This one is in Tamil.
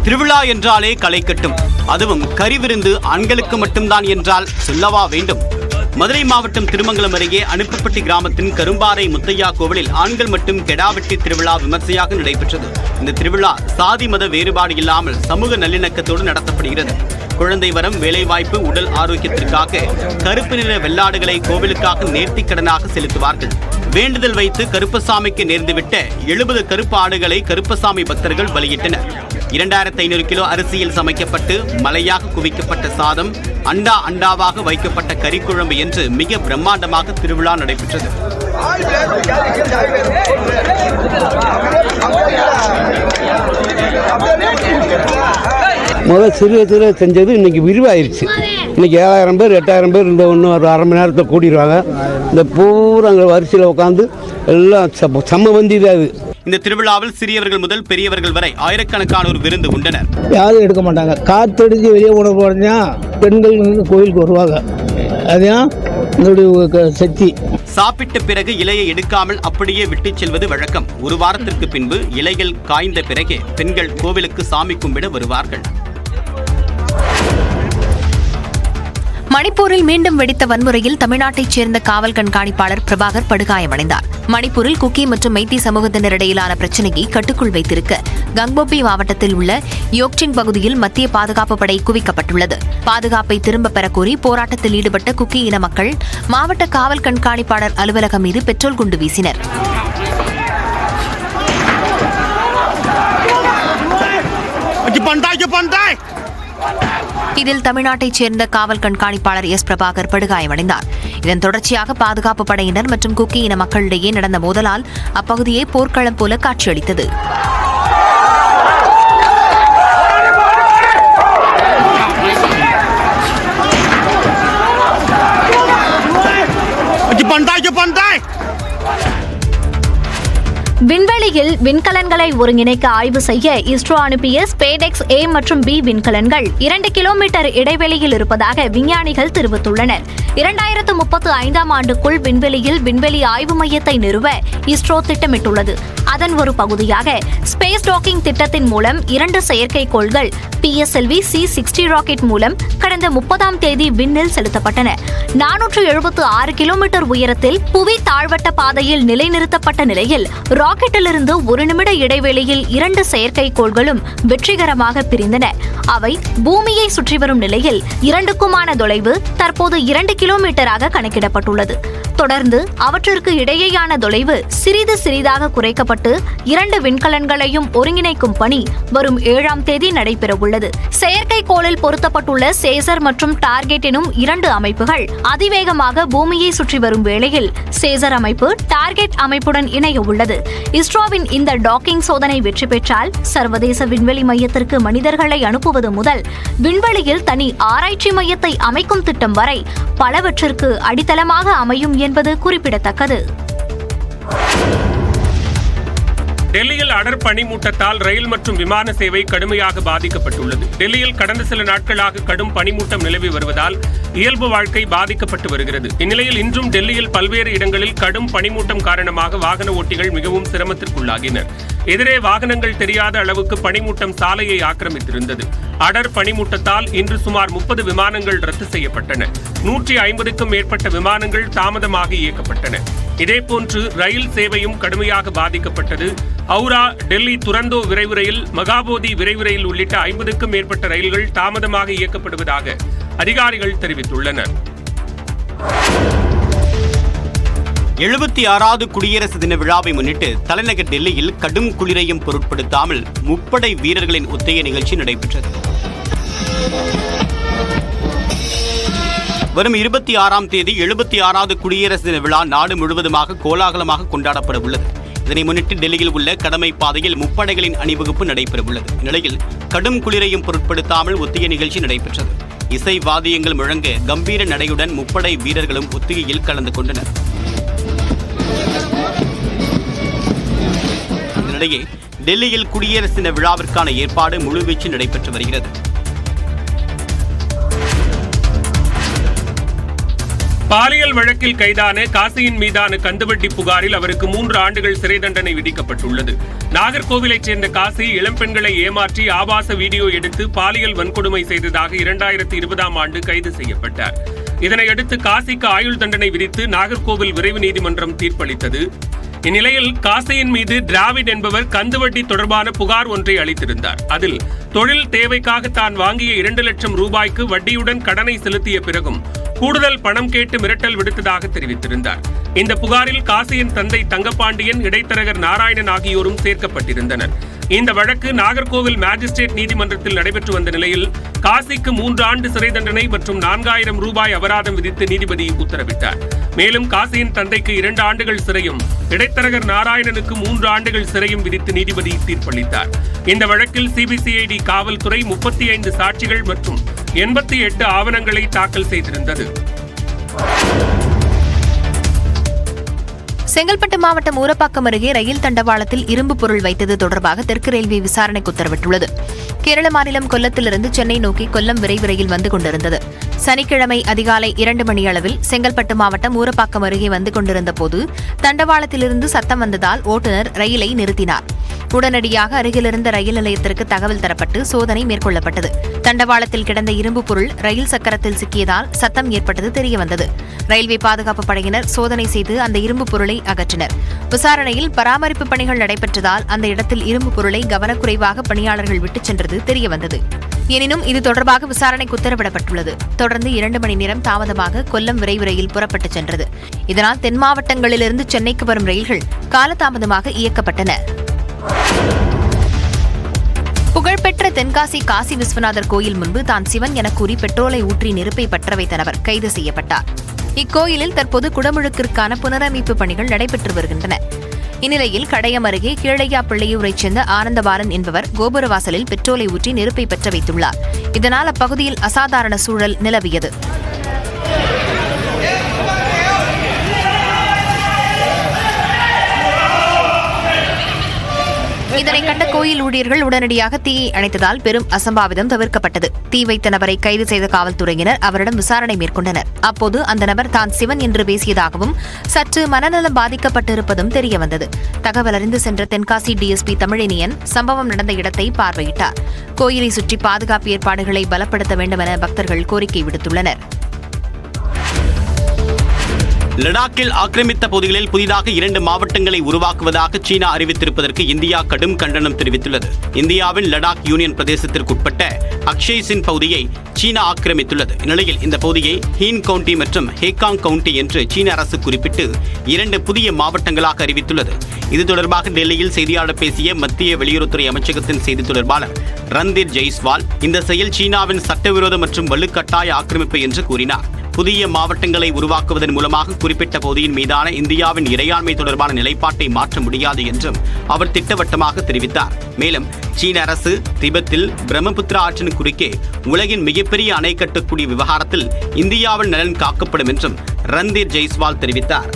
திருவிழா என்றாலே களை கட்டும், அதுவும் கறிவிருந்து ஆண்களுக்கு மட்டும்தான் என்றால் சொல்லவா வேண்டும். மதுரை மாவட்டம் திருமங்கலம் அருகே அனுப்பப்பட்டி கிராமத்தின் கரும்பாறை முத்தையா கோவிலில் ஆண்கள் மட்டும் கெடாவெட்டி திருவிழா விமர்சையாக நடைபெற்றது. இந்த திருவிழா சாதி மத வேறுபாடு இல்லாமல் சமூக நல்லிணக்கத்தோடு நடத்தப்படுகிறது. குழந்தை வரம், வேலைவாய்ப்பு, உடல் ஆரோக்கியத்திற்காக கருப்பு நிற வெள்ளாடுகளை கோவிலுக்காக நேர்த்திக்கடனாக செலுத்துவார்கள். வேண்டுதல் வைத்து கருப்பசாமிக்கு நேர்ந்துவிட்ட 70 கருப்பு ஆடுகளை கருப்பசாமி பக்தர்கள் பலியிட்டனர். 2500 கிலோ அரிசியில் சமைக்கப்பட்டு மலையாக குவிக்கப்பட்ட சாதம், அண்டா அண்டாவாக வைக்கப்பட்ட கறிக்குழம்பு என்று மிக பிரம்மாண்டமாக திருவிழா நடைபெற்றது. முதல் சிறு செஞ்சது இன்னைக்கு விரிவாயிருச்சு. இன்னைக்கு 7000 பேர் 8000 பேர் இந்த ஒன்று ஒரு அரை மணி நேரத்தில் கூட்டிடுவாங்க. இந்த பூரா அங்கே வரிசையில் உட்காந்து எல்லாம் சம்ம வந்திதான் அது. இந்த திருவிழாவில் சிறியவர்கள் முதல் பெரியவர்கள் வரை ஆயிரக்கணக்கானோர் விருந்து உண்டனர். யாரும் எடுக்க மாட்டாங்க. காத்தடிச்சு வெளியே உணவு போறா பெண்கள் கோயிலுக்கு வருவாங்க. அதான் என்னுடைய சக்தி. சாப்பிட்ட பிறகு இலையை எடுக்காமல் அப்படியே விட்டுச் செல்வது வழக்கம். ஒரு வாரத்திற்கு பின்பு இலைகள் காய்ந்த பிறகே பெண்கள் கோவிலுக்கு சாமி கும்பிட வருவார்கள். மணிப்பூரில் மீண்டும் வெடித்த வன்முறையில் தமிழ்நாட்டைச் சேர்ந்த காவல் கண்காணிப்பாளர் பிரபாகர் படுகாயமடைந்தார். மணிப்பூரில் குக்கி மற்றும் மைத்தி சமூகத்தினரிடையிலான பிரச்சினையை கட்டுக்குள் வைத்திருக்க கங்போபி மாவட்டத்தில் உள்ள யோக்சிங் பகுதியில் மத்திய பாதுகாப்பு படை குவிக்கப்பட்டுள்ளது. பாதுகாப்பை திரும்பப் பெறக்கோரி போராட்டத்தில் ஈடுபட்ட குக்கி இன மக்கள் மாவட்ட காவல் கண்காணிப்பாளர் அலுவலகம் மீது பெட்ரோல் குண்டு வீசினர். இதில் தமிழ்நாட்டைச் சேர்ந்த காவல் கண்காணிப்பாளர் எஸ் பிரபாகர் படுகாயமடைந்தார். இதன் தொடர்ச்சியாக பாதுகாப்பு படையினர் மற்றும் குக்கி இன மக்களிடையே நடந்த மோதலால் அப்பகுதியே போர்க்களம் போல காட்சியளித்தது. விண்வெளியில் விண்கலன்களை ஒருங்கிணைக்க ஆய்வு செய்ய இஸ்ரோ அனுப்பிய ஸ்பேடெக்ஸ் A மற்றும் B விண்கலன்கள் 2 கிலோமீட்டர் இடைவெளியில் இருப்பதாக விஞ்ஞானிகள் தெரிவித்துள்ளனர். 2035ஆம் ஆண்டுக்குள் விண்வெளியில் விண்வெளி ஆய்வு மையத்தை நிறுவ இஸ்ரோ திட்டமிட்டுள்ளது. அதன் ஒரு பகுதியாக ஸ்பேஸ் டாக்கிங் திட்டத்தின் மூலம் 2 செயற்கைக்கோள்கள் PSLV C-60 ராக்கெட் மூலம் கடந்த 30ஆம் தேதி விண்ணில் செலுத்தப்பட்டன. 476 கிலோமீட்டர் உயரத்தில் புவி தாழ்வட்ட பாதையில் நிலைநிறுத்தப்பட்ட நிலையில் ராக்கெட்டிலிருந்து 1 நிமிட இடைவெளியில் 2 செயற்கைக்கோள்களும் வெற்றிகரமாக பிரிந்தன. அவை பூமியை சுற்றி வரும் நிலையில் இரண்டுக்குமான தொலைவு தற்போது 2 கிலோமீட்டராக கணக்கிடப்பட்டுள்ளது. தொடர்ந்து அவற்றிற்கு இடையேயான தொலைவு சிறிது சிறிதாக குறைக்கப்பட்டு 2 விண்கலன்களையும் ஒருங்கிணைக்கும் பணி வரும் 7ஆம் தேதி நடைபெறவுள்ளது. செயற்கைக்கோளில் பொருத்தப்பட்டுள்ள சேசர் மற்றும் டார்கெட் எனும் 2 அமைப்புகள் அதிவேகமாக பூமியை சுற்றி வரும் வேளையில் சேசர் அமைப்பு டார்கெட் அமைப்புடன் இணைய உள்ளது. இஸ்ரோவின் இந்த டாக்கிங் சோதனை வெற்றி பெற்றால் சர்வதேச விண்வெளி மையத்திற்கு மனிதர்களை அனுப்புவது முதல் விண்வெளியில் தனி ஆராய்ச்சி மையத்தை அமைக்கும் திட்டம் வரை பலவற்றிற்கு அடித்தளமாக அமையும் என்பது குறிப்பிடத்தக்கது. டெல்லியில் அடர் பனிமூட்டத்தால் ரயில் மற்றும் விமான சேவை கடுமையாக பாதிக்கப்பட்டுள்ளது. டெல்லியில் கடந்த சில நாட்களாக கடும் பனிமூட்டம் நிலவி வருவதால் இயல்பு வாழ்க்கை பாதிக்கப்பட்டு வருகிறது. இந்நிலையில் இன்றும் டெல்லியில் பல்வேறு இடங்களில் கடும் பனிமூட்டம் காரணமாக வாகன ஓட்டிகள் மிகவும் சிரமத்திற்குள்ளாகினர். எதிரே வாகனங்கள் தெரியாத அளவுக்கு பனிமூட்டம் சாலையை ஆக்கிரமித்திருந்தது. அடர் பனிமூட்டத்தால் இன்று சுமார் 30 விமானங்கள் ரத்து செய்யப்பட்டன. 150க்கும் மேற்பட்ட விமானங்கள் தாமதமாக இயக்கப்பட்டன. இதேபோன்று ரயில் சேவையும் கடுமையாக பாதிக்கப்பட்டது. ஹவுரா, டெல்லி துரந்தோ விரைவு ரயில், மகாபோதி விரைவு ரயில் உள்ளிட்ட 50க்கும் மேற்பட்ட ரயில்கள் தாமதமாக இயக்கப்படுவதாக அதிகாரிகள் தெரிவித்துள்ளனர். 76வது குடியரசு தின விழாவை முன்னிட்டு தலைநகர் டெல்லியில் கடும் குளிரையும் பொருட்படுத்தாமல் முப்படை வீரர்களின் ஒத்திகை நிகழ்ச்சி நடைபெற்றது. வரும் 26ஆம் தேதி 76வது குடியரசு தின விழா நாடு முழுவதுமாக கோலாகலமாக கொண்டாடப்பட உள்ளது. இதனை முன்னிட்டு டெல்லியில் உள்ள கடமை பாதையில் முப்படைகளின் அணிவகுப்பு நடைபெறவுள்ளது. இந்நிலையில் கடும் குளிரையும் பொருட்படுத்தாமல் ஒத்திகை நிகழ்ச்சி நடைபெற்றது. இசை வாத்தியங்கள் முழங்க கம்பீர நடையுடன் முப்படை வீரர்களும் ஒத்திகையில் கலந்து கொண்டனர். இதனிடையே டெல்லியில் குடியரசு தின விழாவிற்கான ஏற்பாடு முழுவீச்சில் நடைபெற்று வருகிறது. பாலியல் வழக்கில் கைதான காசியின் மீதான கந்துவட்டி புகாரில் அவருக்கு 3 ஆண்டுகள் சிறை தண்டனை விதிக்கப்பட்டுள்ளது. நாகர்கோவிலைச் சேர்ந்த காசி இளம்பெண்களை ஏமாற்றி ஆபாச வீடியோ எடுத்து பாலியல் வன்கொடுமை செய்ததாக 2020ஆம் ஆண்டு கைது செய்யப்பட்டார். இதனையடுத்து காசிக்கு ஆயுள் தண்டனை விதித்து நாகர்கோவில் விரைவு நீதிமன்றம் தீர்ப்பளித்தது. இந்நிலையில் காசியின் மீது டிராவிட் என்பவர் கந்துவட்டி தொடர்பான புகார் ஒன்றை அளித்திருந்தார். அதில் தொழில் தேவைக்காக தான் வாங்கிய 2 லட்சம் ரூபாய்க்கு வட்டியுடன் கடனை செலுத்திய பிறகும் கூடுதல் பணம் கேட்டு மிரட்டல் விடுத்ததாக தெரிவித்திருந்தார். இந்த புகாரில் காசியின் தந்தை தங்கப்பாண்டியன், இடைத்தரகர் நாராயணன் ஆகியோரும் சேர்க்கப்பட்டிருந்தனர். இந்த வழக்கு நாகர்கோவில் மேஜிஸ்ட்ரேட் நீதிமன்றத்தில் நடைபெற்று வந்த நிலையில் காசிக்கு 3 ஆண்டு சிறை தண்டனை மற்றும் 4000 ரூபாய் அபராதம் விதித்து நீதிபதி உத்தரவிட்டார். மேலும் காசியின் தந்தைக்கு 2 ஆண்டுகள் சிறையும், இடைத்தரகர் நாராயணனுக்கு 3 ஆண்டுகள் சிறையும் விதித்து நீதிபதி தீர்ப்பளித்தார். இந்த வழக்கில் சிபிசிஐடி காவல்துறை 35 சாட்சிகள் மற்றும் 88 ஆவணங்களை தாக்கல் செய்திருந்தது. செங்கல்பட்டு மாவட்டம் ஊரப்பாக்கம் அருகே ரயில் தண்டவாளத்தில் இரும்பு பொருள் வைத்தது தொடர்பாக தெற்கு ரயில்வே விசாரணைக்கு உத்தரவிட்டுள்ளது. கேரள மாநிலம் கொல்லத்திலிருந்து சென்னை நோக்கி கொல்லம் விரைவு ரயில் வந்து கொண்டிருந்தது. சனிக்கிழமை அதிகாலை 2 மணி அளவில் செங்கல்பட்டு மாவட்டம் ஊரப்பாக்கம் அருகே வந்து கொண்டிருந்த போது தண்டவாளத்திலிருந்து சத்தம் வந்ததால் ஓட்டுநர் ரயிலை நிறுத்தினார். உடனடியாக அருகிலிருந்த ரயில் நிலையத்திற்கு தகவல் தரப்பட்டு சோதனை மேற்கொள்ளப்பட்டது. தண்டவாளத்தில் கிடந்த இரும்பு பொருள் ரயில் சக்கரத்தில் சிக்கியதால் சத்தம் ஏற்பட்டது தெரியவந்தது. ரயில்வே பாதுகாப்பு படையினர் சோதனை செய்து அந்த இரும்பு பொருளை அகற்றினர். விசாரணையில் பராமரிப்பு பணிகள் நடைபெற்றதால் அந்த இடத்தில் இரும்பு பொருளை கவனக்குறைவாக பணியாளர்கள் விட்டுச் சென்றது தெரியவந்தது. எனினும் இது தொடர்பாக விசாரணைக்கு உத்தரவிடப்பட்டுள்ளது. தொடர்ந்து 2 மணி நேரம் தாமதமாக கொல்லம் விரைவு ரயில் புறப்பட்டுச் சென்றது. இதனால் தென் மாவட்டங்களிலிருந்து சென்னைக்கு வரும் ரயில்கள் காலதாமதமாக இயக்கப்பட்டன. புகழ்பெற்ற தென்காசி காசி விஸ்வநாதர் கோயில் முன்பு தான் சிவன் என கூறி பெட்ரோலை ஊற்றி நெருப்பை பற்ற வைத்த நபர் கைது செய்யப்பட்டார். இக்கோயிலில் தற்போது குடமுழுக்கிற்கான புனரமைப்பு பணிகள் நடைபெற்று வருகின்றன. இந்நிலையில் கடையம் அருகே கீழையா பிள்ளையூரைச் சேர்ந்த ஆனந்தபாலன் என்பவர் கோபுரவாசலில் பெட்ரோலை ஊற்றி நெருப்பை பற்ற வைத்துள்ளார். இதனால் அப்பகுதியில் அசாதாரண சூழல் நிலவியது. இதனை கண்ட கோயில் ஊழியர்கள் உடனடியாக தீயை அணைத்ததால் பெரும் அசம்பாவிதம் தவிர்க்கப்பட்டது. தீ வைத்த நபரை கைது செய்த காவல்துறையினர் அவரிடம் விசாரணை மேற்கொண்டனர். அப்போது அந்த நபர் தான் சிவன் என்று பேசியதாகவும் சற்று மனநலம் பாதிக்கப்பட்டிருப்பதும் தெரியவந்தது. தகவல் அறிந்து சென்ற தென்காசி டிஎஸ்பி தமிழினியன் சம்பவம் நடந்த இடத்தை பார்வையிட்டார். கோயிலை சுற்றி பாதுகாப்பு ஏற்பாடுகளை பலப்படுத்த வேண்டும் என பக்தர்கள் கோரிக்கை விடுத்துள்ளனர். லடாக்கில் ஆக்கிரமித்த பகுதிகளில் புதிதாக 2 மாவட்டங்களை உருவாக்குவதாக சீனா அறிவித்திருப்பதற்கு இந்தியா கடும் கண்டனம் தெரிவித்துள்ளது. இந்தியாவின் லடாக் யூனியன் பிரதேசத்திற்குட்பட்ட அக்ஷய்சின் பகுதியை சீனா ஆக்கிரமித்துள்ளது. இந்நிலையில் இந்த பகுதியை ஹீன் கவுண்டி மற்றும் ஹேகாங் கவுண்டி என்று சீன அரசு குறிப்பிட்டு 2 புதிய மாவட்டங்களாக அறிவித்துள்ளது. இது தொடர்பாக டெல்லியில் செய்தியாளர் பேசிய மத்திய வெளியுறவுத்துறை அமைச்சகத்தின் செய்தி தொடர்பாளர் ரந்தீர் ஜெய்ஸ்வால் இந்த செயல் சீனாவின் சட்டவிரோத மற்றும் வலுக்கட்டாய ஆக்கிரமிப்பு என்று கூறினார். புதிய மாவட்டங்களை உருவாக்குவதன் மூலமாக குறிப்பிட்ட பகுதியின் மீதான இந்தியாவின் இறையாண்மை தொடர்பான நிலைப்பாட்டை மாற்ற முடியாது என்றும் அவர் திட்டவட்டமாக தெரிவித்தார். மேலும் சீன அரசு திபெத்தில் பிரம்மபுத்திரா ஆற்றின் குறுக்கே உலகின் மிகப்பெரிய அணை கட்டக்கூடிய விவகாரத்தில் இந்தியாவின் நலன் காக்கப்படும் என்றும் ரந்தீர் ஜெய்ஸ்வால் தெரிவித்தார்.